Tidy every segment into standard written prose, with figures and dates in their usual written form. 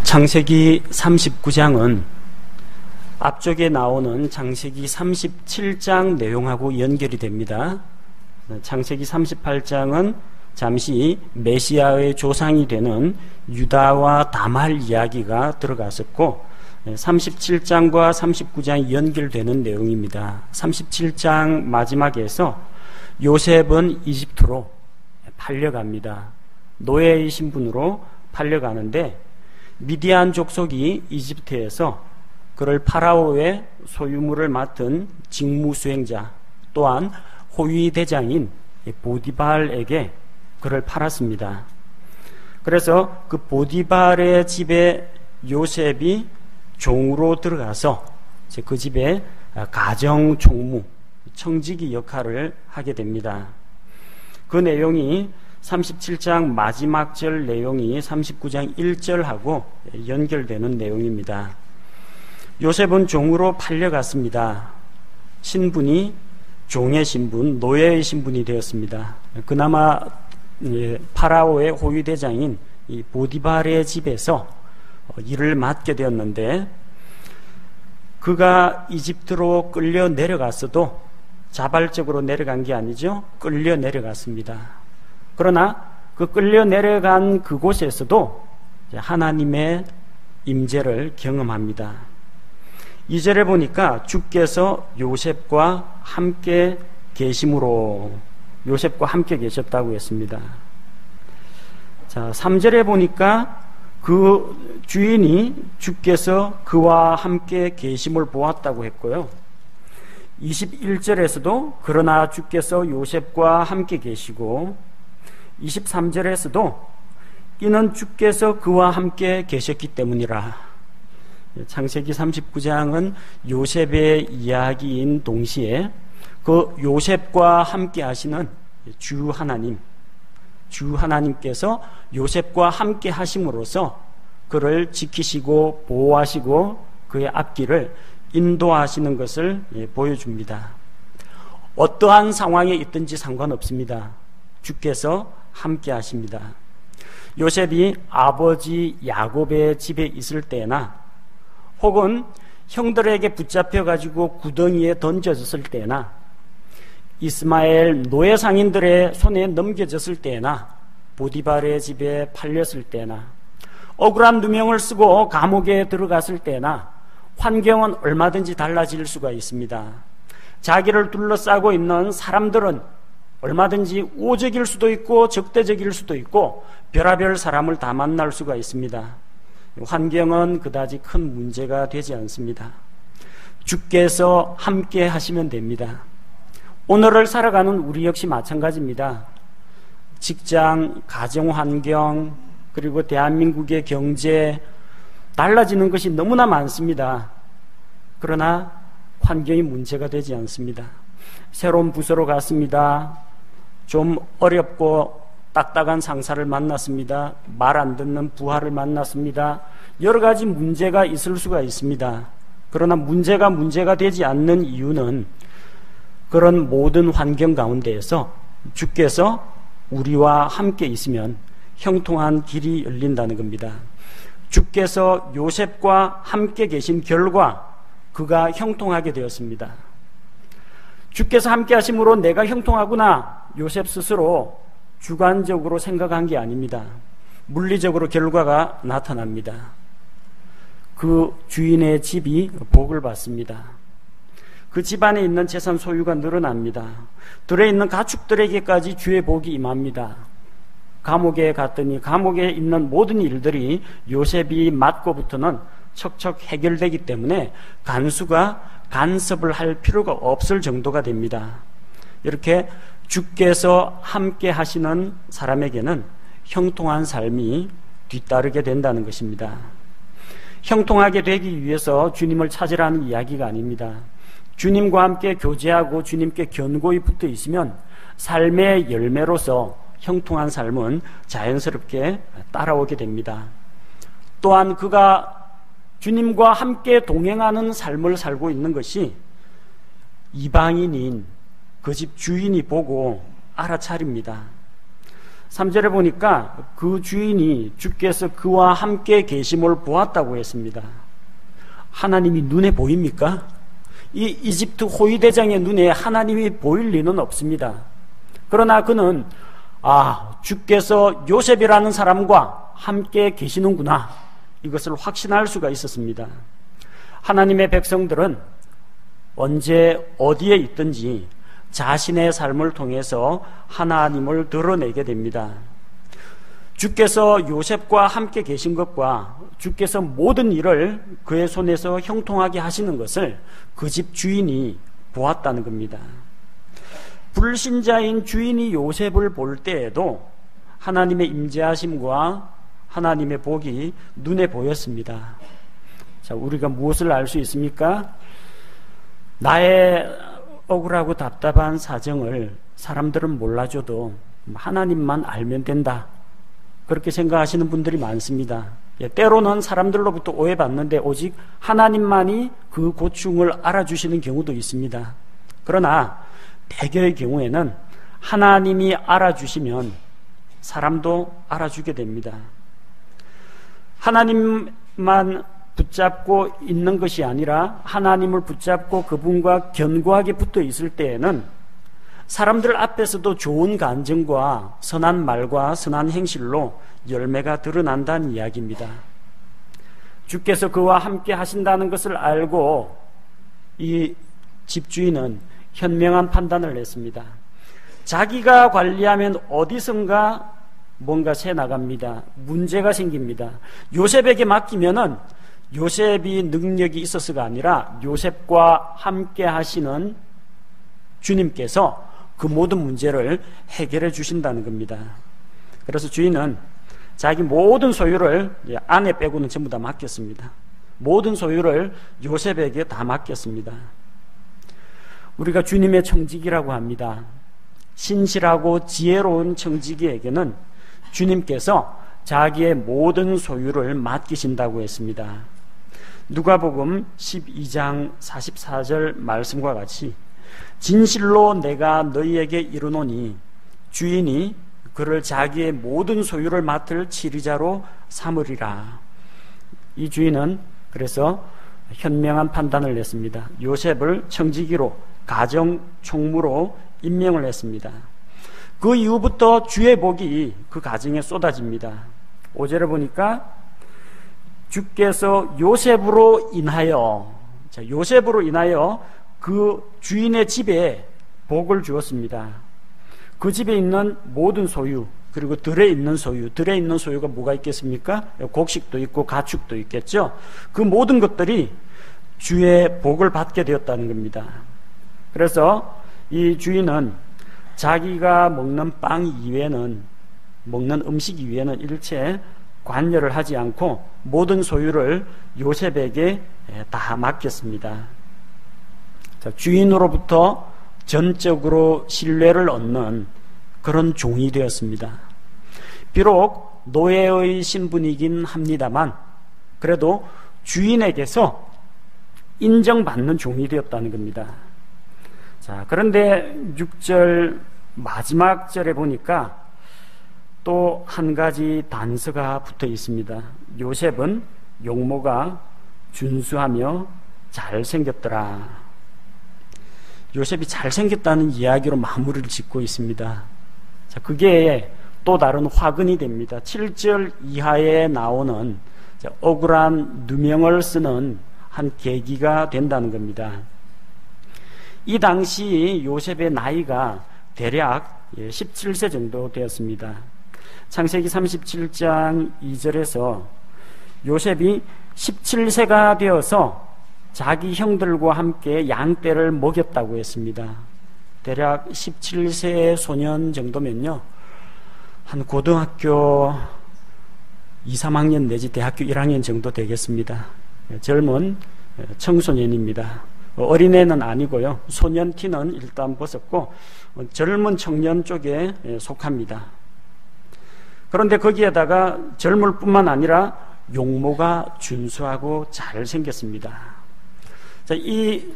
창세기 39장은 앞쪽에 나오는 창세기 37장 내용하고 연결이 됩니다. 창세기 38장은 잠시 메시아의 조상이 되는 유다와 다말 이야기가 들어갔었고 37장과 39장이 연결되는 내용입니다. 37장 마지막에서 요셉은 이집트로 팔려갑니다. 노예의 신분으로 팔려가는데 미디안 족속이 이집트에서 그를 파라오의 소유물을 맡은 직무수행자 또한 호위대장인 보디발에게 그를 팔았습니다. 그래서 그 보디발의 집에 요셉이 종으로 들어가서 그 집에 가정총무, 청지기 역할을 하게 됩니다. 그 내용이 37장 마지막 절 내용이 39장 1절하고 연결되는 내용입니다. 요셉은 종으로 팔려갔습니다. 신분이 종의 신분, 노예의 신분이 되었습니다. 그나마 파라오의 호위대장인 이 보디발의 집에서 일을 맡게 되었는데 그가 이집트로 끌려 내려갔어도 자발적으로 내려간 게 아니죠. 끌려 내려갔습니다. 그러나 그 끌려 내려간 그곳에서도 하나님의 임재를 경험합니다. 2절에 보니까 주께서 요셉과 함께 계심으로 요셉과 함께 계셨다고 했습니다. 자, 3절에 보니까 그 주인이 주께서 그와 함께 계심을 보았다고 했고요. 21절에서도 그러나 주께서 요셉과 함께 계시고 23절에서도 이는 주께서 그와 함께 계셨기 때문이라. 창세기 39장은 요셉의 이야기인 동시에 그 요셉과 함께 하시는 주 하나님께서 요셉과 함께 하심으로써 그를 지키시고 보호하시고 그의 앞길을 인도하시는 것을 보여줍니다. 어떠한 상황에 있든지 상관없습니다. 주께서 함께 하십니다. 요셉이 아버지 야곱의 집에 있을 때나 혹은 형들에게 붙잡혀 가지고 구덩이에 던져졌을 때나 이스마엘 노예 상인들의 손에 넘겨졌을 때나 보디발의 집에 팔렸을 때나 억울한 누명을 쓰고 감옥에 들어갔을 때나 환경은 얼마든지 달라질 수가 있습니다. 자기를 둘러싸고 있는 사람들은 얼마든지 우호적일 수도 있고 적대적일 수도 있고 별의별 사람을 다 만날 수가 있습니다. 환경은 그다지 큰 문제가 되지 않습니다. 주께서 함께 하시면 됩니다. 오늘을 살아가는 우리 역시 마찬가지입니다. 직장, 가정환경, 그리고 대한민국의 경제 달라지는 것이 너무나 많습니다. 그러나 환경이 문제가 되지 않습니다. 새로운 부서로 갔습니다. 좀 어렵고 딱딱한 상사를 만났습니다. 말 안 듣는 부하를 만났습니다. 여러 가지 문제가 있을 수가 있습니다. 그러나 문제가 되지 않는 이유는 그런 모든 환경 가운데에서 주께서 우리와 함께 있으면 형통한 길이 열린다는 겁니다. 주께서 요셉과 함께 계신 결과 그가 형통하게 되었습니다. 주께서 함께 하심으로 내가 형통하구나. 요셉 스스로 주관적으로 생각한 게 아닙니다. 물리적으로 결과가 나타납니다. 그 주인의 집이 복을 받습니다. 그 집안에 있는 재산 소유가 늘어납니다. 들에 있는 가축들에게까지 주의 복이 임합니다. 감옥에 갔더니 감옥에 있는 모든 일들이 요셉이 맡고부터는 척척 해결되기 때문에 간수가 간섭을 할 필요가 없을 정도가 됩니다. 이렇게 주께서 함께 하시는 사람에게는 형통한 삶이 뒤따르게 된다는 것입니다. 형통하게 되기 위해서 주님을 찾으라는 이야기가 아닙니다. 주님과 함께 교제하고 주님께 견고히 붙어 있으면 삶의 열매로서 형통한 삶은 자연스럽게 따라오게 됩니다. 또한 그가 주님과 함께 동행하는 삶을 살고 있는 것이 이방인인 그 집 주인이 보고 알아차립니다. 3절에 보니까 그 주인이 주께서 그와 함께 계심을 보았다고 했습니다. 하나님이 눈에 보입니까? 이 이집트 호위대장의 눈에 하나님이 보일 리는 없습니다. 그러나 그는 주께서 요셉이라는 사람과 함께 계시는구나, 이것을 확신할 수가 있었습니다. 하나님의 백성들은 언제 어디에 있든지 자신의 삶을 통해서 하나님을 드러내게 됩니다. 주께서 요셉과 함께 계신 것과 주께서 모든 일을 그의 손에서 형통하게 하시는 것을 그 집 주인이 보았다는 겁니다. 불신자인 주인이 요셉을 볼 때에도 하나님의 임재하심과 하나님의 복이 눈에 보였습니다. 자, 우리가 무엇을 알 수 있습니까? 나의 억울하고 답답한 사정을 사람들은 몰라줘도 하나님만 알면 된다, 그렇게 생각하시는 분들이 많습니다. 때로는 사람들로부터 오해받는데 오직 하나님만이 그 고충을 알아주시는 경우도 있습니다. 그러나 대개의 경우에는 하나님이 알아주시면 사람도 알아주게 됩니다. 하나님만 붙잡고 있는 것이 아니라 하나님을 붙잡고 그분과 견고하게 붙어 있을 때에는 사람들 앞에서도 좋은 간증과 선한 말과 선한 행실로 열매가 드러난다는 이야기입니다. 주께서 그와 함께 하신다는 것을 알고 이 집주인은 현명한 판단을 했습니다. 자기가 관리하면 어디선가 뭔가 새 나갑니다. 문제가 생깁니다. 요셉에게 맡기면은 요셉이 능력이 있어서가 아니라 요셉과 함께 하시는 주님께서 그 모든 문제를 해결해 주신다는 겁니다. 그래서 주인은 자기 모든 소유를, 아내 빼고는 전부 다 맡겼습니다. 모든 소유를 요셉에게 다 맡겼습니다. 우리가 주님의 청지기라고 합니다. 신실하고 지혜로운 청지기에게는 주님께서 자기의 모든 소유를 맡기신다고 했습니다. 누가복음 12장 44절 말씀과 같이 진실로 내가 너희에게 이르노니 주인이 그를 자기의 모든 소유를 맡을 치리자로 삼으리라. 이 주인은 그래서 현명한 판단을 냈습니다. 요셉을 청지기로, 가정 총무로 임명을 했습니다. 그 이후부터 주의 복이 그 가정에 쏟아집니다. 5절에 보니까 주께서 요셉으로 인하여 그 주인의 집에 복을 주었습니다. 그 집에 있는 모든 소유, 그리고 들에 있는 소유가 뭐가 있겠습니까? 곡식도 있고 가축도 있겠죠. 그 모든 것들이 주의 복을 받게 되었다는 겁니다. 그래서 이 주인은 자기가 먹는 빵 이외에는, 먹는 음식 이외에는 일체 관여를 하지 않고 모든 소유를 요셉에게 다 맡겼습니다. 자, 주인으로부터 전적으로 신뢰를 얻는 그런 종이 되었습니다. 비록 노예의 신분이긴 합니다만 그래도 주인에게서 인정받는 종이 되었다는 겁니다. 자, 그런데 6절 마지막 절에 보니까 또 한 가지 단서가 붙어 있습니다. 요셉은 용모가 준수하며 잘생겼더라. 요셉이 잘생겼다는 이야기로 마무리를 짓고 있습니다. 자, 그게 또 다른 화근이 됩니다. 7절 이하에 나오는 억울한 누명을 쓰는 한 계기가 된다는 겁니다. 이 당시 요셉의 나이가 대략 17세 정도 되었습니다. 창세기 37장 2절에서 요셉이 17세가 되어서 자기 형들과 함께 양떼를 먹였다고 했습니다. 대략 17세의 소년 정도면요, 한 고등학교 2, 3학년 내지 대학교 1학년 정도 되겠습니다. 젊은 청소년입니다. 어린애는 아니고요, 소년 티는 일단 벗었고 젊은 청년 쪽에 속합니다. 그런데 거기에다가 젊을 뿐만 아니라 용모가 준수하고 잘생겼습니다. 자, 이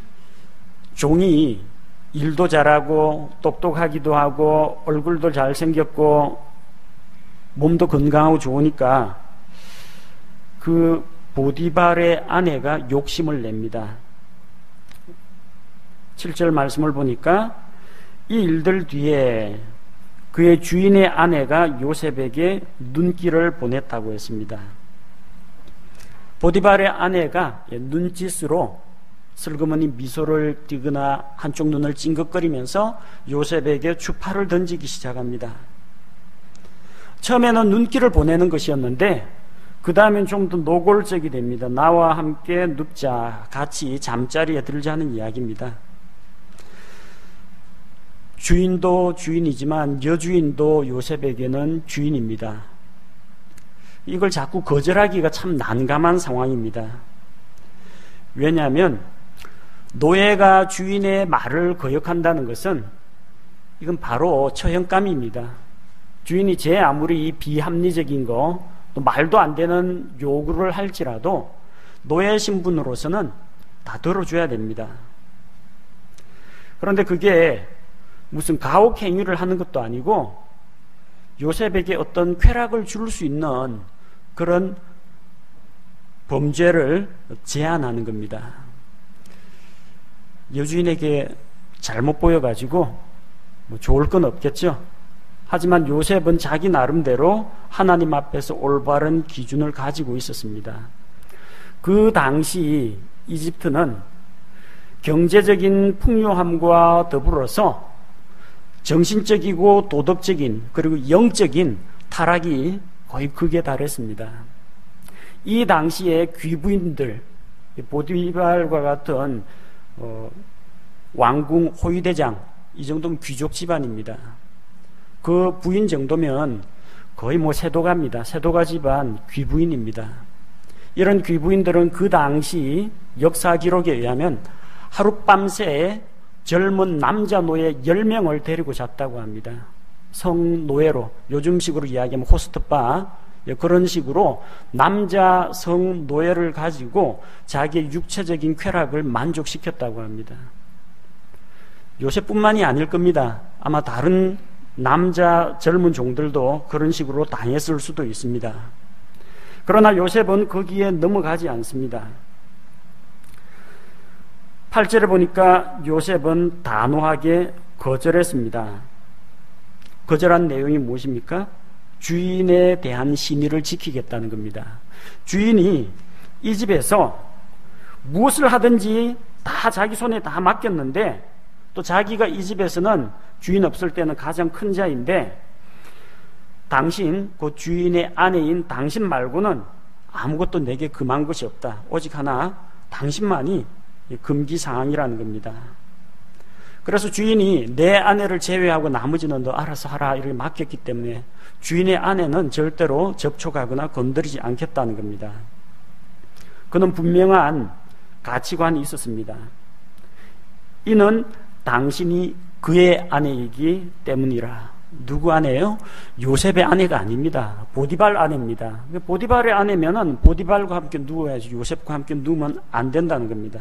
종이 일도 잘하고 똑똑하기도 하고 얼굴도 잘생겼고 몸도 건강하고 좋으니까 그 보디발의 아내가 욕심을 냅니다. 7절 말씀을 보니까 이 일들 뒤에 그의 주인의 아내가 요셉에게 눈길을 보냈다고 했습니다. 보디발의 아내가 눈짓으로 슬그머니 미소를 띠거나 한쪽 눈을 찡긋거리면서 요셉에게 추파를 던지기 시작합니다. 처음에는 눈길을 보내는 것이었는데 그 다음엔 좀 더 노골적이 됩니다. 나와 함께 눕자, 같이 잠자리에 들자는 이야기입니다. 주인도 주인이지만 여주인도 요셉에게는 주인입니다. 이걸 자꾸 거절하기가 참 난감한 상황입니다. 왜냐하면 노예가 주인의 말을 거역한다는 것은 이건 바로 처형감입니다. 주인이 제 아무리 비합리적인 거, 또 말도 안 되는 요구를 할지라도 노예 신분으로서는 다 들어줘야 됩니다. 그런데 그게 무슨 가혹 행위를 하는 것도 아니고 요셉에게 어떤 쾌락을 줄 수 있는 그런 범죄를 제한하는 겁니다. 여주인에게 잘못 보여가지고 뭐 좋을 건 없겠죠. 하지만 요셉은 자기 나름대로 하나님 앞에서 올바른 기준을 가지고 있었습니다. 그 당시 이집트는 경제적인 풍요함과 더불어서 정신적이고 도덕적인 그리고 영적인 타락이 거의 극에 달했습니다. 이 당시에 귀부인들, 보디발과 같은 왕궁 호위대장, 이 정도면 귀족 집안입니다. 그 부인 정도면 거의 뭐 세도가입니다. 세도가 집안 귀부인입니다. 이런 귀부인들은 그 당시 역사 기록에 의하면 하룻밤새 젊은 남자 노예 10명을 데리고 잤다고 합니다. 성노예로, 요즘식으로 이야기하면 호스트바, 그런 식으로 남자 성노예를 가지고 자기의 육체적인 쾌락을 만족시켰다고 합니다. 요셉뿐만이 아닐 겁니다. 아마 다른 남자 젊은 종들도 그런 식으로 당했을 수도 있습니다. 그러나 요셉은 거기에 넘어가지 않습니다. 8절에 보니까 요셉은 단호하게 거절했습니다. 거절한 내용이 무엇입니까? 주인에 대한 신의를 지키겠다는 겁니다. 주인이 이 집에서 무엇을 하든지 다 자기 손에 다 맡겼는데 또 자기가 이 집에서는 주인 없을 때는 가장 큰 자인데 당신, 그 주인의 아내인 당신 말고는 아무것도 내게 금한 것이 없다. 오직 하나 당신만이 금기사항이라는 겁니다. 그래서 주인이 내 아내를 제외하고 나머지는 너 알아서 하라 이렇게 맡겼기 때문에 주인의 아내는 절대로 접촉하거나 건드리지 않겠다는 겁니다. 그는 분명한 가치관이 있었습니다. 이는 당신이 그의 아내이기 때문이라. 누구 아내예요? 요셉의 아내가 아닙니다. 보디발 아내입니다. 보디발의 아내면은 보디발과 함께 누워야지 요셉과 함께 누우면 안 된다는 겁니다.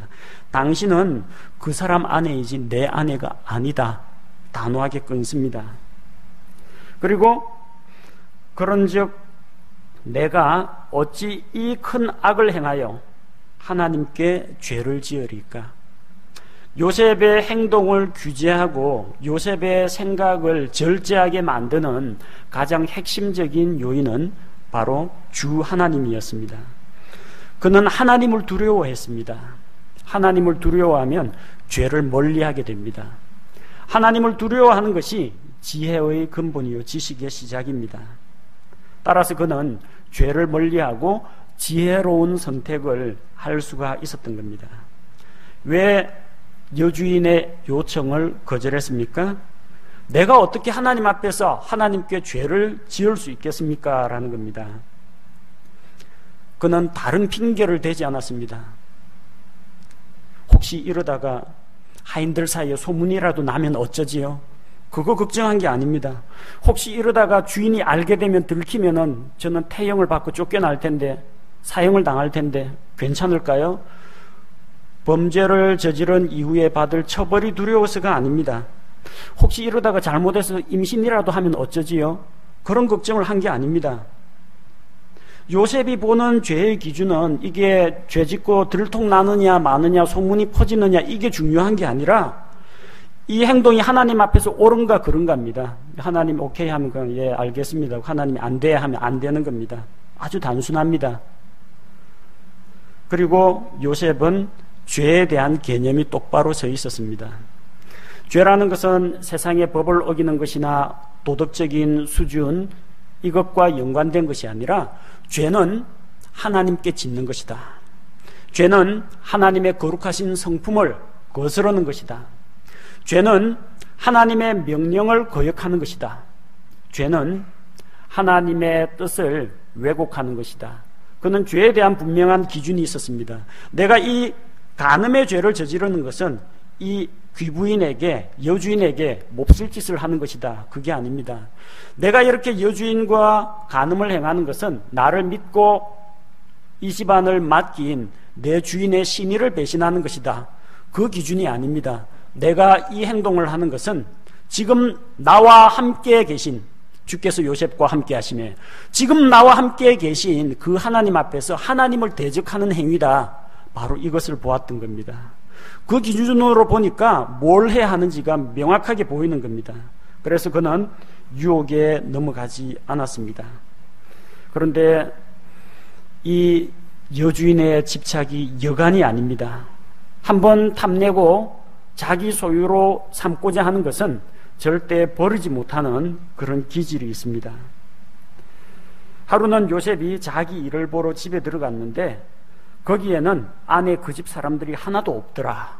당신은 그 사람 아내이지 내 아내가 아니다. 단호하게 끊습니다. 그리고 그런즉 내가 어찌 이 큰 악을 행하여 하나님께 죄를 지으리까? 요셉의 행동을 규제하고 요셉의 생각을 절제하게 만드는 가장 핵심적인 요인은 바로 주 하나님이었습니다. 그는 하나님을 두려워했습니다. 하나님을 두려워하면 죄를 멀리하게 됩니다. 하나님을 두려워하는 것이 지혜의 근본이요 지식의 시작입니다. 따라서 그는 죄를 멀리하고 지혜로운 선택을 할 수가 있었던 겁니다. 왜 여주인의 요청을 거절했습니까? 내가 어떻게 하나님 앞에서 하나님께 죄를 지을 수 있겠습니까? 라는 겁니다. 그는 다른 핑계를 대지 않았습니다. 혹시 이러다가 하인들 사이에 소문이라도 나면 어쩌지요? 그거 걱정한 게 아닙니다. 혹시 이러다가 주인이 알게 되면 들키면은 저는 태형을 받고 쫓겨날 텐데, 사형을 당할 텐데 괜찮을까요? 범죄를 저지른 이후에 받을 처벌이 두려워서가 아닙니다. 혹시 이러다가 잘못해서 임신이라도 하면 어쩌지요? 그런 걱정을 한 게 아닙니다. 요셉이 보는 죄의 기준은 이게 죄 짓고 들통나느냐 마느냐 소문이 퍼지느냐 이게 중요한 게 아니라 이 행동이 하나님 앞에서 옳은가 그른가입니다. 하나님 오케이 하면 예 알겠습니다. 하나님이 안 돼 하면 안 되는 겁니다. 아주 단순합니다. 그리고 요셉은 죄에 대한 개념이 똑바로 서 있었습니다. 죄라는 것은 세상의 법을 어기는 것이나 도덕적인 수준 이것과 연관된 것이 아니라 죄는 하나님께 짓는 것이다. 죄는 하나님의 거룩하신 성품을 거스르는 것이다. 죄는 하나님의 명령을 거역하는 것이다. 죄는 하나님의 뜻을 왜곡하는 것이다. 그는 죄에 대한 분명한 기준이 있었습니다. 내가 이 간음의 죄를 저지르는 것은 이 귀부인에게 여주인에게 몹쓸 짓을 하는 것이다. 그게 아닙니다. 내가 이렇게 여주인과 간음을 행하는 것은 나를 믿고 이 집안을 맡긴 내 주인의 신의를 배신하는 것이다. 그 기준이 아닙니다. 내가 이 행동을 하는 것은 지금 나와 함께 계신 주께서 요셉과 함께 하시며 지금 나와 함께 계신 그 하나님 앞에서 하나님을 대적하는 행위다. 바로 이것을 보았던 겁니다. 그 기준으로 보니까 뭘 해야 하는지가 명확하게 보이는 겁니다. 그래서 그는 유혹에 넘어가지 않았습니다. 그런데 이 여주인의 집착이 여간이 아닙니다. 한번 탐내고 자기 소유로 삼고자 하는 것은 절대 버리지 못하는 그런 기질이 있습니다. 하루는 요셉이 자기 일을 보러 집에 들어갔는데 거기에는 아내 그 집 사람들이 하나도 없더라.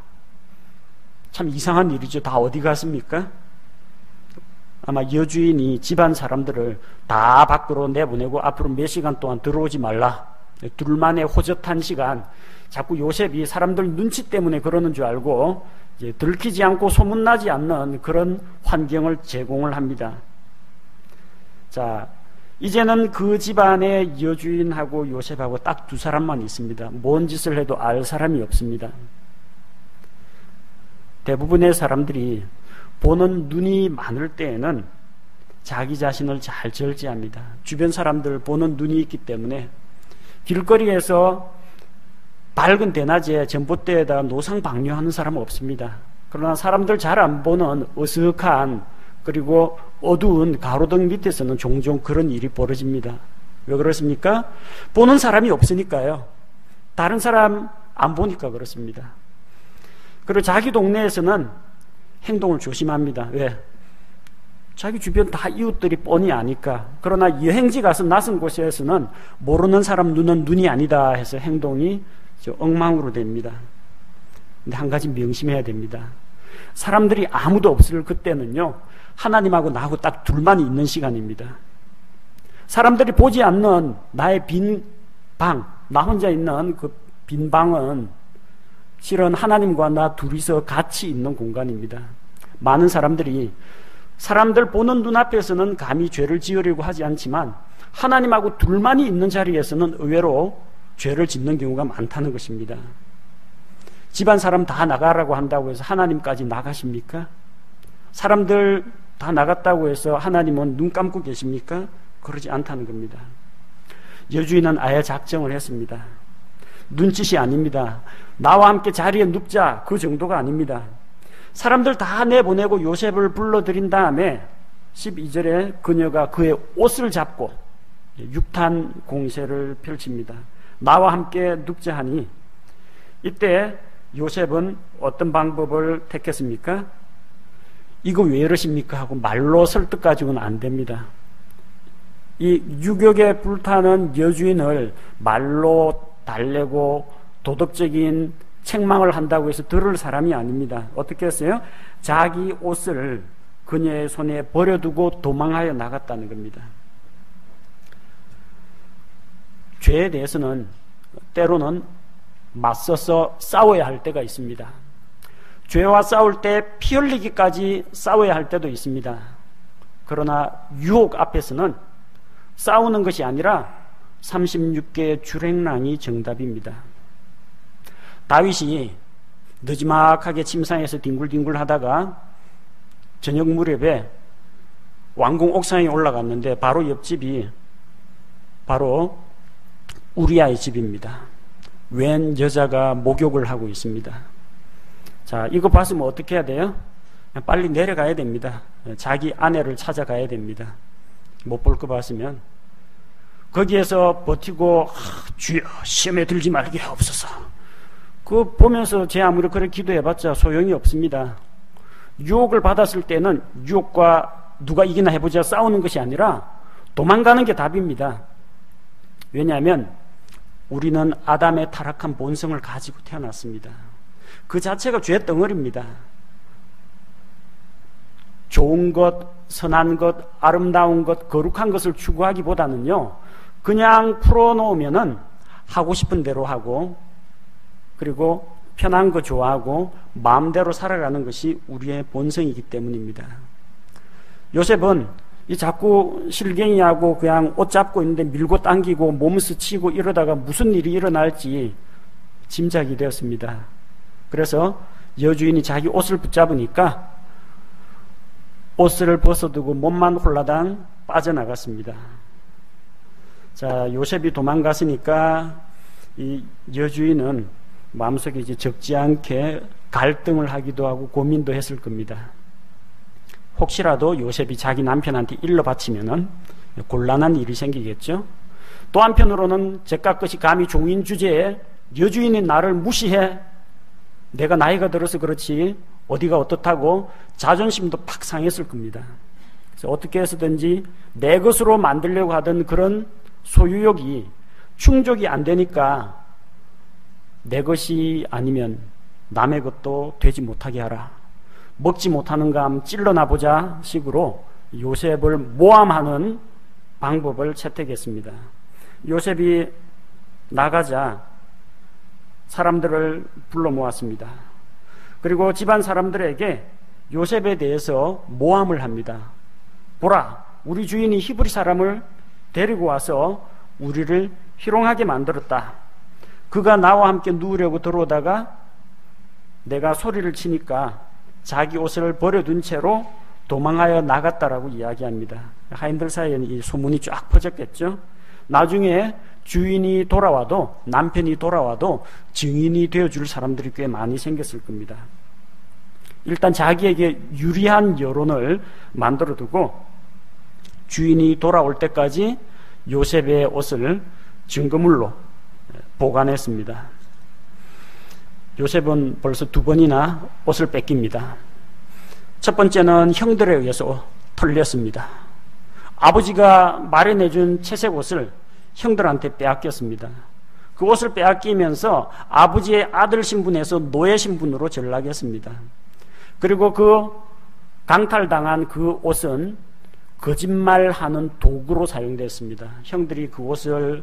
참 이상한 일이죠. 다 어디 갔습니까? 아마 여주인이 집안 사람들을 다 밖으로 내보내고 앞으로 몇 시간 동안 들어오지 말라. 둘만의 호젓한 시간, 자꾸 요셉이 사람들 눈치 때문에 그러는 줄 알고 이제 들키지 않고 소문나지 않는 그런 환경을 제공을 합니다. 자, 이제는 그 집안의 여주인하고 요셉하고 딱 두 사람만 있습니다. 뭔 짓을 해도 알 사람이 없습니다. 대부분의 사람들이 보는 눈이 많을 때에는 자기 자신을 잘 절제합니다. 주변 사람들 보는 눈이 있기 때문에 길거리에서 밝은 대낮에 전봇대에다 노상방뇨하는 사람은 없습니다. 그러나 사람들 잘 안 보는 어색한 그리고 어두운 가로등 밑에서는 종종 그런 일이 벌어집니다. 왜 그렇습니까? 보는 사람이 없으니까요. 다른 사람 안 보니까 그렇습니다. 그리고 자기 동네에서는 행동을 조심합니다. 왜? 자기 주변 다 이웃들이 뻔히 아니까. 그러나 여행지 가서 낯선 곳에서는 모르는 사람 눈은 눈이 아니다 해서 행동이 엉망으로 됩니다. 근데 한 가지 명심해야 됩니다. 사람들이 아무도 없을 그때는요, 하나님하고 나하고 딱 둘만 있는 시간입니다. 사람들이 보지 않는 나의 빈 방, 나 혼자 있는 그 빈 방은 실은 하나님과 나 둘이서 같이 있는 공간입니다. 많은 사람들이 사람들 보는 눈앞에서는 감히 죄를 지으려고 하지 않지만 하나님하고 둘만이 있는 자리에서는 의외로 죄를 짓는 경우가 많다는 것입니다. 집안 사람 다 나가라고 한다고 해서 하나님까지 나가십니까? 사람들 다 나갔다고 해서 하나님은 눈 감고 계십니까? 그러지 않다는 겁니다. 여주인은 아예 작정을 했습니다. 눈짓이 아닙니다. 나와 함께 자리에 눕자, 그 정도가 아닙니다. 사람들 다 내보내고 요셉을 불러들인 다음에 12절에 그녀가 그의 옷을 잡고 육탄 공세를 펼칩니다. 나와 함께 눕자 하니 이때 요셉은 어떤 방법을 택했습니까? 이거 왜 이러십니까? 하고 말로 설득 가지고는 안 됩니다. 이 유격에 불타는 여주인을 말로 달래고 도덕적인 책망을 한다고 해서 들을 사람이 아닙니다. 어떻게 했어요? 자기 옷을 그녀의 손에 버려두고 도망하여 나갔다는 겁니다. 죄에 대해서는 때로는 맞서서 싸워야 할 때가 있습니다. 죄와 싸울 때 피 흘리기까지 싸워야 할 때도 있습니다. 그러나 유혹 앞에서는 싸우는 것이 아니라 36개의 주랭랑이 정답입니다. 다윗이 느지막하게 침상에서 뒹굴뒹굴 하다가 저녁 무렵에 왕궁 옥상에 올라갔는데 바로 옆집이 바로 우리아의 집입니다. 웬 여자가 목욕을 하고 있습니다. 자, 이거 봤으면 어떻게 해야 돼요? 빨리 내려가야 됩니다. 자기 아내를 찾아가야 됩니다. 못 볼 거 봤으면. 거기에서 버티고 주여 시험에 들지 말게 하옵소서. 그거 보면서 제 아무리 그렇게 기도해봤자 소용이 없습니다. 유혹을 받았을 때는 유혹과 누가 이기나 해보자 싸우는 것이 아니라 도망가는 게 답입니다. 왜냐하면 우리는 아담의 타락한 본성을 가지고 태어났습니다. 그 자체가 죄 덩어리입니다. 좋은 것, 선한 것, 아름다운 것, 거룩한 것을 추구하기보다는요, 그냥 풀어놓으면은 하고 싶은 대로 하고, 그리고 편한 거 좋아하고 마음대로 살아가는 것이 우리의 본성이기 때문입니다. 요셉은 이 자꾸 실갱이하고 그냥 옷 잡고 있는데 밀고 당기고 몸을 스치고 이러다가 무슨 일이 일어날지 짐작이 되었습니다. 그래서 여주인이 자기 옷을 붙잡으니까 옷을 벗어두고 몸만 홀라당 빠져나갔습니다. 자, 요셉이 도망갔으니까 이 여주인은 마음속에 이제 적지 않게 갈등을 하기도 하고 고민도 했을 겁니다. 혹시라도 요셉이 자기 남편한테 일러 바치면은 곤란한 일이 생기겠죠. 또 한편으로는 제깍것이 감히 종인 주제에 여주인이 나를 무시해, 내가 나이가 들어서 그렇지 어디가 어떻다고 자존심도 팍 상했을 겁니다. 그래서 어떻게 해서든지 내 것으로 만들려고 하던 그런 소유욕이 충족이 안 되니까 내 것이 아니면 남의 것도 되지 못하게 하라. 먹지 못하는 감 찔러나보자 식으로 요셉을 모함하는 방법을 채택했습니다. 요셉이 나가자 사람들을 불러 모았습니다. 그리고 집안 사람들에게 요셉에 대해서 모함을 합니다. 보라, 우리 주인이 히브리 사람을 데리고 와서 우리를 희롱하게 만들었다. 그가 나와 함께 누우려고 들어오다가 내가 소리를 치니까 자기 옷을 버려둔 채로 도망하여 나갔다라고 이야기합니다. 하인들 사이에는 이 소문이 쫙 퍼졌겠죠. 나중에 주인이 돌아와도, 남편이 돌아와도 증인이 되어줄 사람들이 꽤 많이 생겼을 겁니다. 일단 자기에게 유리한 여론을 만들어두고 주인이 돌아올 때까지 요셉의 옷을 증거물로 보관했습니다. 요셉은 벌써 2번이나 옷을 뺏깁니다. 첫 번째는 형들에 의해서 털렸습니다. 아버지가 마련해준 채색 옷을 형들한테 빼앗겼습니다. 그 옷을 빼앗기면서 아버지의 아들 신분에서 노예 신분으로 전락했습니다. 그리고 그 강탈당한 그 옷은 거짓말하는 도구로 사용됐습니다. 형들이 그 옷을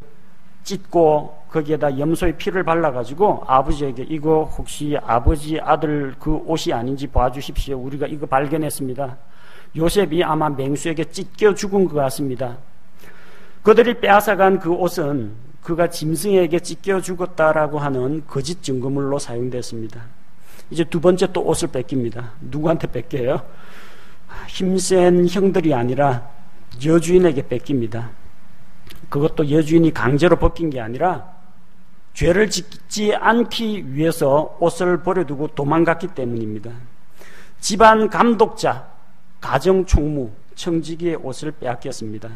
찢고 거기에다 염소의 피를 발라가지고 아버지에게 이거 혹시 아버지 아들 그 옷이 아닌지 봐주십시오. 우리가 이거 발견했습니다. 요셉이 아마 맹수에게 찢겨 죽은 것 같습니다. 그들이 빼앗아간 그 옷은 그가 짐승에게 찢겨 죽었다라고 하는 거짓 증거물로 사용됐습니다. 이제 2번째 또 옷을 뺏깁니다. 누구한테 뺏겨요? 힘센 형들이 아니라 여주인에게 뺏깁니다. 그것도 여주인이 강제로 벗긴 게 아니라 죄를 짓지 않기 위해서 옷을 버려두고 도망갔기 때문입니다. 집안 감독자, 가정총무, 청지기의 옷을 빼앗겼습니다.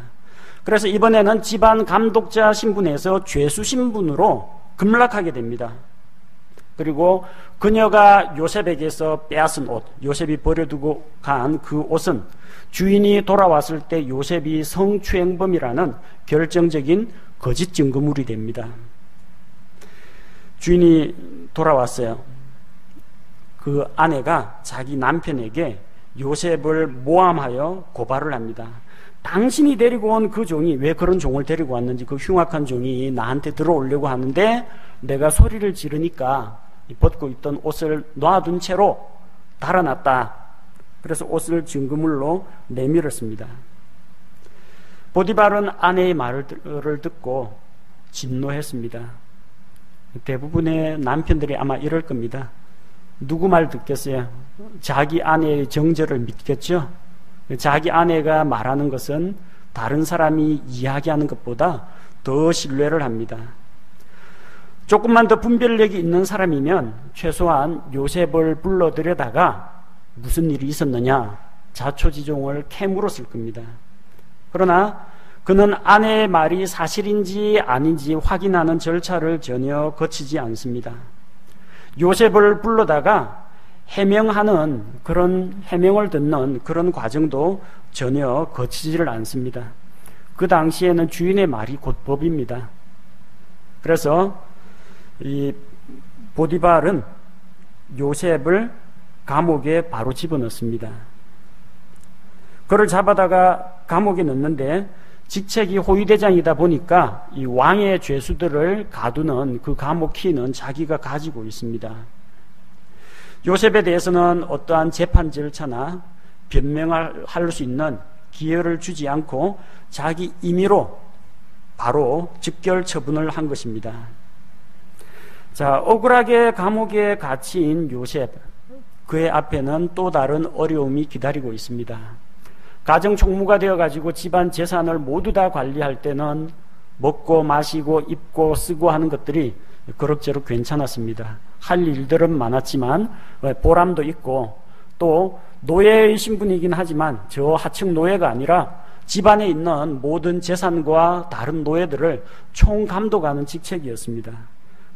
그래서 이번에는 집안 감독자 신분에서 죄수 신분으로 급락하게 됩니다. 그리고 그녀가 요셉에게서 빼앗은 옷, 요셉이 버려두고 간 그 옷은 주인이 돌아왔을 때 요셉이 성추행범이라는 결정적인 거짓 증거물이 됩니다. 주인이 돌아왔어요. 그 아내가 자기 남편에게 요셉을 모함하여 고발을 합니다. 당신이 데리고 온 그 종이, 왜 그런 종을 데리고 왔는지, 그 흉악한 종이 나한테 들어오려고 하는데 내가 소리를 지르니까 벗고 있던 옷을 놔둔 채로 달아났다. 그래서 옷을 증거물로 내밀었습니다. 보디발은 아내의 말을 듣고 진노했습니다. 대부분의 남편들이 아마 이럴 겁니다. 누구 말 듣겠어요? 자기 아내의 정절을 믿겠죠? 자기 아내가 말하는 것은 다른 사람이 이야기하는 것보다 더 신뢰를 합니다. 조금만 더 분별력이 있는 사람이면 최소한 요셉을 불러들여다가 무슨 일이 있었느냐 자초지종을 캐물었을 겁니다. 그러나 그는 아내의 말이 사실인지 아닌지 확인하는 절차를 전혀 거치지 않습니다. 요셉을 불러다가 해명하는 그런 해명을 듣는 그런 과정도 전혀 거치지를 않습니다. 그 당시에는 주인의 말이 곧 법입니다. 그래서 이 보디발은 요셉을 감옥에 바로 집어넣습니다. 그를 잡아다가 감옥에 넣는데 직책이 호위대장이다 보니까 이 왕의 죄수들을 가두는 그 감옥 키는 자기가 가지고 있습니다. 요셉에 대해서는 어떠한 재판 절차나 변명할 수 있는 기회를 주지 않고 자기 임의로 바로 즉결 처분을 한 것입니다. 자, 억울하게 감옥에 갇힌 요셉, 그의 앞에는 또 다른 어려움이 기다리고 있습니다. 가정 총무가 되어가지고 집안 재산을 모두 다 관리할 때는 먹고 마시고 입고 쓰고 하는 것들이 그럭저럭 괜찮았습니다. 할 일들은 많았지만 보람도 있고 또 노예의 신분이긴 하지만 저 하층 노예가 아니라 집안에 있는 모든 재산과 다른 노예들을 총감독하는 직책이었습니다.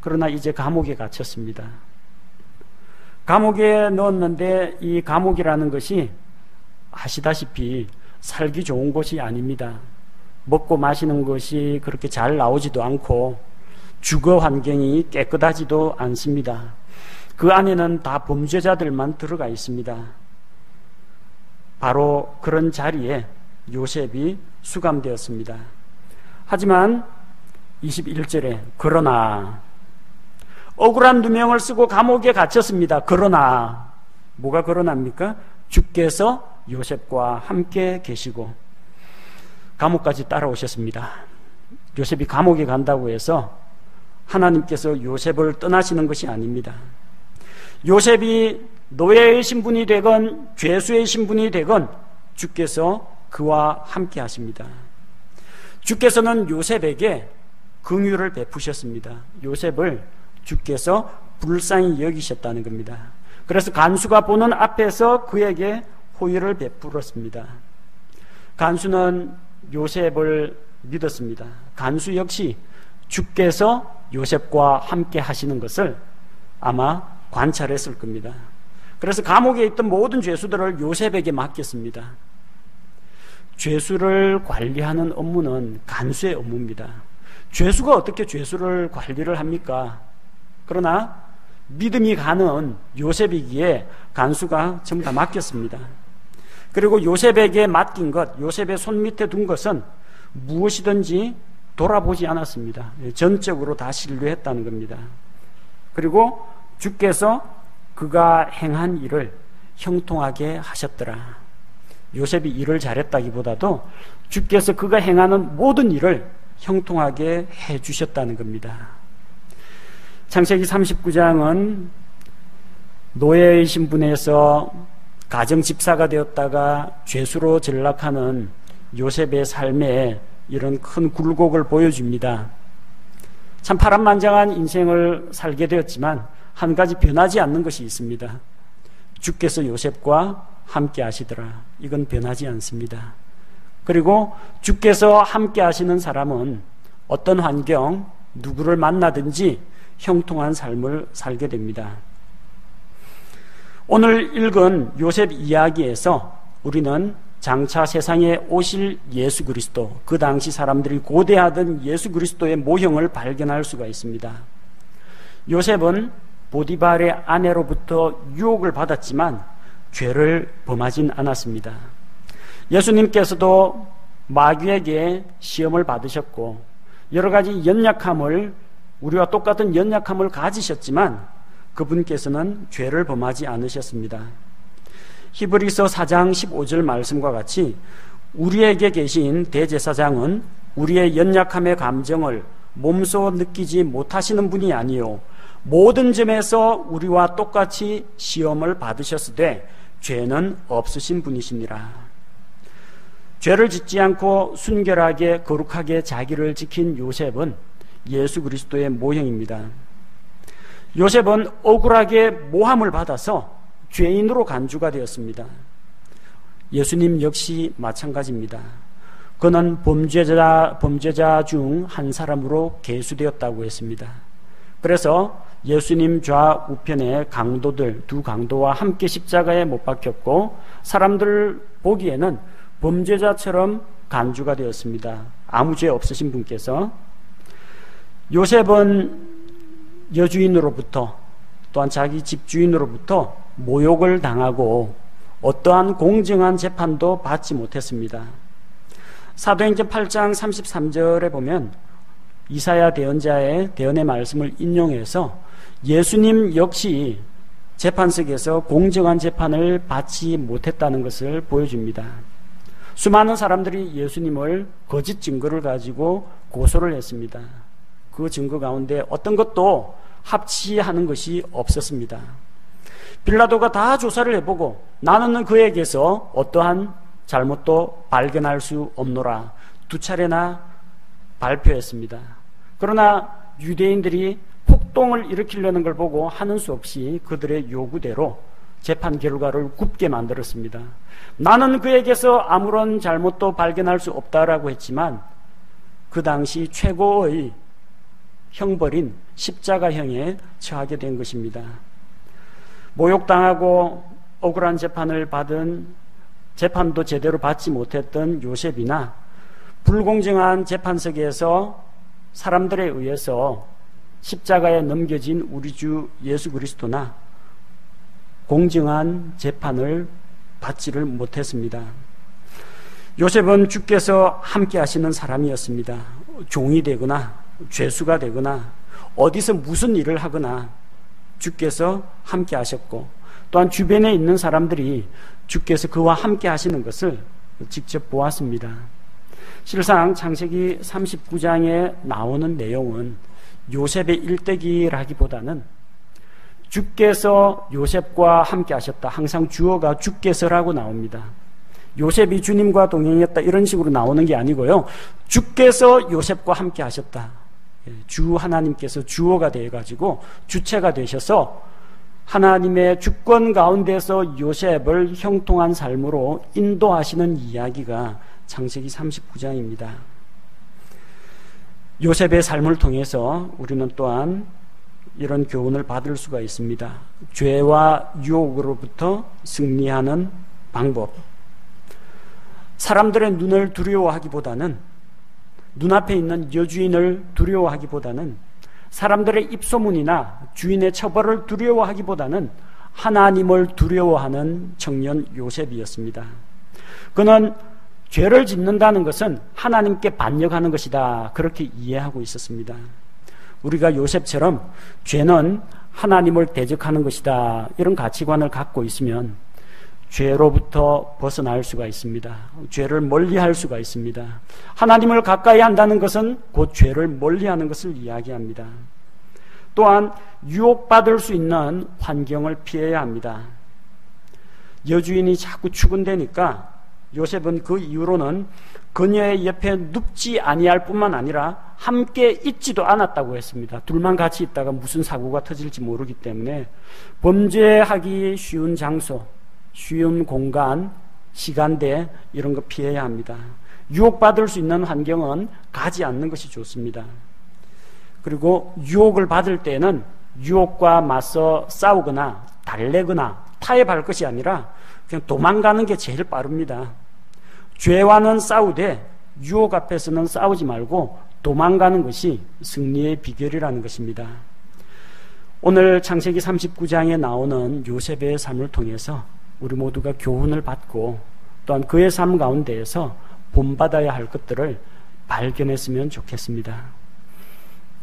그러나 이제 감옥에 갇혔습니다. 감옥에 넣었는데 이 감옥이라는 것이 아시다시피 살기 좋은 곳이 아닙니다. 먹고 마시는 것이 그렇게 잘 나오지도 않고 주거 환경이 깨끗하지도 않습니다. 그 안에는 다 범죄자들만 들어가 있습니다. 바로 그런 자리에 요셉이 수감되었습니다. 하지만 21절에 그러나 억울한 누명을 쓰고 감옥에 갇혔습니다. 그러나 뭐가 그러나입니까? 주께서 요셉과 함께 계시고 감옥까지 따라오셨습니다. 요셉이 감옥에 간다고 해서 하나님께서 요셉을 떠나시는 것이 아닙니다. 요셉이 노예의 신분이 되건 죄수의 신분이 되건 주께서 그와 함께 하십니다. 주께서는 요셉에게 긍휼을 베푸셨습니다. 요셉을 주께서 불쌍히 여기셨다는 겁니다. 그래서 간수가 보는 앞에서 그에게 호의를 베풀었습니다. 간수는 요셉을 믿었습니다. 간수 역시 주께서 요셉과 함께 하시는 것을 아마 관찰했을 겁니다. 그래서 감옥에 있던 모든 죄수들을 요셉에게 맡겼습니다. 죄수를 관리하는 업무는 간수의 업무입니다. 죄수가 어떻게 죄수를 관리를 합니까? 그러나 믿음이 가는 요셉이기에 간수가 전부 다 맡겼습니다. 그리고 요셉에게 맡긴 것, 요셉의 손 밑에 둔 것은 무엇이든지 돌아보지 않았습니다. 전적으로 다 신뢰했다는 겁니다. 그리고 주께서 그가 행한 일을 형통하게 하셨더라. 요셉이 일을 잘했다기보다도 주께서 그가 행하는 모든 일을 형통하게 해주셨다는 겁니다. 창세기 39장은 노예의 신분에서 가정집사가 되었다가 죄수로 전락하는 요셉의 삶에 이런 큰 굴곡을 보여줍니다. 참 파란만장한 인생을 살게 되었지만 한 가지 변하지 않는 것이 있습니다. 주께서 요셉과 함께 하시더라. 이건 변하지 않습니다. 그리고 주께서 함께 하시는 사람은 어떤 환경, 누구를 만나든지 형통한 삶을 살게 됩니다. 오늘 읽은 요셉 이야기에서 우리는 장차 세상에 오실 예수 그리스도, 그 당시 사람들이 고대하던 예수 그리스도의 모형을 발견할 수가 있습니다. 요셉은 보디발의 아내로부터 유혹을 받았지만 죄를 범하진 않았습니다. 예수님께서도 마귀에게 시험을 받으셨고 여러 가지 연약함을, 우리와 똑같은 연약함을 가지셨지만 그분께서는 죄를 범하지 않으셨습니다. 히브리서 4장 15절 말씀과 같이 우리에게 계신 대제사장은 우리의 연약함의 감정을 몸소 느끼지 못하시는 분이 아니요 모든 점에서 우리와 똑같이 시험을 받으셨으되 죄는 없으신 분이시니라. 죄를 짓지 않고 순결하게 거룩하게 자기를 지킨 요셉은 예수 그리스도의 모형입니다. 요셉은 억울하게 모함을 받아서 죄인으로 간주가 되었습니다. 예수님 역시 마찬가지입니다. 그는 범죄자 중 한 사람으로 계수되었다고 했습니다. 그래서 예수님 좌우편에 강도들, 두 강도와 함께 십자가에 못 박혔고 사람들 보기에는 범죄자처럼 간주가 되었습니다. 아무 죄 없으신 분께서. 요셉은 여주인으로부터 또한 자기 집주인으로부터 모욕을 당하고 어떠한 공정한 재판도 받지 못했습니다. 사도행전 8장 33절에 보면 이사야 대언자의 대언의 말씀을 인용해서 예수님 역시 재판석에서 공정한 재판을 받지 못했다는 것을 보여줍니다. 수많은 사람들이 예수님을 거짓 증거를 가지고 고소를 했습니다. 그 증거 가운데 어떤 것도 합치하는 것이 없었습니다. 빌라도가 다 조사를 해보고 나는 그에게서 어떠한 잘못도 발견할 수 없노라 두 차례나 발표했습니다. 그러나 유대인들이 폭동을 일으키려는 걸 보고 하는 수 없이 그들의 요구대로 재판 결과를 굽게 만들었습니다. 나는 그에게서 아무런 잘못도 발견할 수 없다라고 했지만 그 당시 최고의 형벌인 십자가형에 처하게 된 것입니다. 모욕당하고 억울한 재판을 받은 재판도 제대로 받지 못했던 요셉이나 불공정한 재판석에서 사람들에 의해서 십자가에 넘겨진 우리 주 예수 그리스도나 공정한 재판을 받지를 못했습니다. 요셉은 주께서 함께 하시는 사람이었습니다. 종이 되거나 죄수가 되거나 어디서 무슨 일을 하거나 주께서 함께 하셨고 또한 주변에 있는 사람들이 주께서 그와 함께 하시는 것을 직접 보았습니다. 실상 창세기 39장에 나오는 내용은 요셉의 일대기라기보다는 주께서 요셉과 함께 하셨다. 항상 주어가 주께서라고 나옵니다. 요셉이 주님과 동행했다 이런 식으로 나오는 게 아니고요. 주께서 요셉과 함께 하셨다. 주 하나님께서 주어가 되어가지고 주체가 되셔서 하나님의 주권 가운데서 요셉을 형통한 삶으로 인도하시는 이야기가 창세기 39장입니다. 요셉의 삶을 통해서 우리는 또한 이런 교훈을 받을 수가 있습니다. 죄와 유혹으로부터 승리하는 방법. 사람들의 눈을 두려워하기보다는, 눈앞에 있는 여주인을 두려워하기보다는, 사람들의 입소문이나 주인의 처벌을 두려워하기보다는 하나님을 두려워하는 청년 요셉이었습니다. 그는 죄를 짓는다는 것은 하나님께 반역하는 것이다, 그렇게 이해하고 있었습니다. 우리가 요셉처럼 죄는 하나님을 대적하는 것이다, 이런 가치관을 갖고 있으면 죄로부터 벗어날 수가 있습니다. 죄를 멀리할 수가 있습니다. 하나님을 가까이 한다는 것은 곧 죄를 멀리하는 것을 이야기합니다. 또한 유혹받을 수 있는 환경을 피해야 합니다. 여주인이 자꾸 추근대니까 요셉은 그 이후로는 그녀의 옆에 눕지 아니할 뿐만 아니라 함께 있지도 않았다고 했습니다. 둘만 같이 있다가 무슨 사고가 터질지 모르기 때문에 범죄하기 쉬운 장소, 쉬운 공간, 시간대 이런 거 피해야 합니다. 유혹받을 수 있는 환경은 가지 않는 것이 좋습니다. 그리고 유혹을 받을 때는 유혹과 맞서 싸우거나 달래거나 타협할 것이 아니라 그냥 도망가는 게 제일 빠릅니다. 죄와는 싸우되 유혹 앞에서는 싸우지 말고 도망가는 것이 승리의 비결이라는 것입니다. 오늘 창세기 39장에 나오는 요셉의 삶을 통해서 우리 모두가 교훈을 받고 또한 그의 삶 가운데에서 본받아야 할 것들을 발견했으면 좋겠습니다.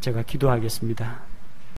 제가 기도하겠습니다.